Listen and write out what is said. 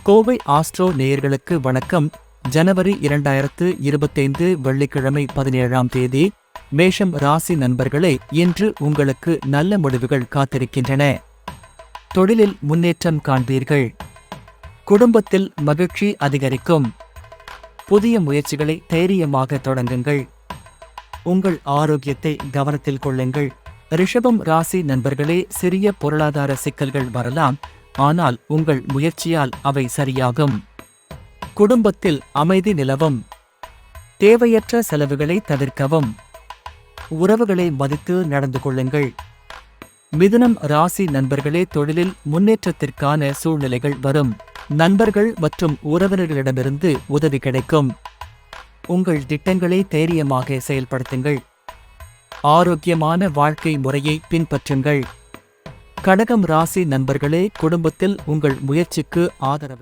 Kovai astro நேயர்களுக்கு வணக்கம். ஜனவரி 2025 வெள்ளிக்கிழமை 17ஆம் தேதி. மேஷம் ராசி நண்பர்களே, இன்று உங்களுக்கு நல்ல முடிவுகள் காத்திருக்கின்றன. தொழிலில் முன்னேற்றம் காண்பீர்கள். குடும்பத்தில் மகிழ்ச்சி அதிகரிக்கும். புதிய முயற்சிகளை தைரியமாக தொடங்குங்கள். உங்கள் ஆரோக்கியத்தை கவனத்தில் கொள்ளுங்கள். ரிஷபம் ராசி நண்பர்களே, சிறிய பொருளாதார சிக்கல்கள் வரலாம், ஆனால் உங்கள் முயற்சியால் அவை சரியாகும். குடும்பத்தில் அமைதி நிலவும். தேவையற்ற செலவுகளை தவிர்க்கவும். உறவுகளை மதித்து நடந்து கொள்ளுங்கள். மிதுனம் ராசி நண்பர்களே, தொழிலில் முன்னேற்றத்திற்கான சூழ்நிலைகள் வரும். நண்பர்கள் மற்றும் உறவினர்களிடமிருந்து உதவி கிடைக்கும். உங்கள் திட்டங்களை தைரியமாக செயல்படுத்துங்கள். ஆரோக்கியமான வாழ்க்கை முறையை பின்பற்றுங்கள். கடகம் ராசி நண்பர்களே, குடும்பத்தில் உங்கள் முயற்சிக்கு ஆதரவு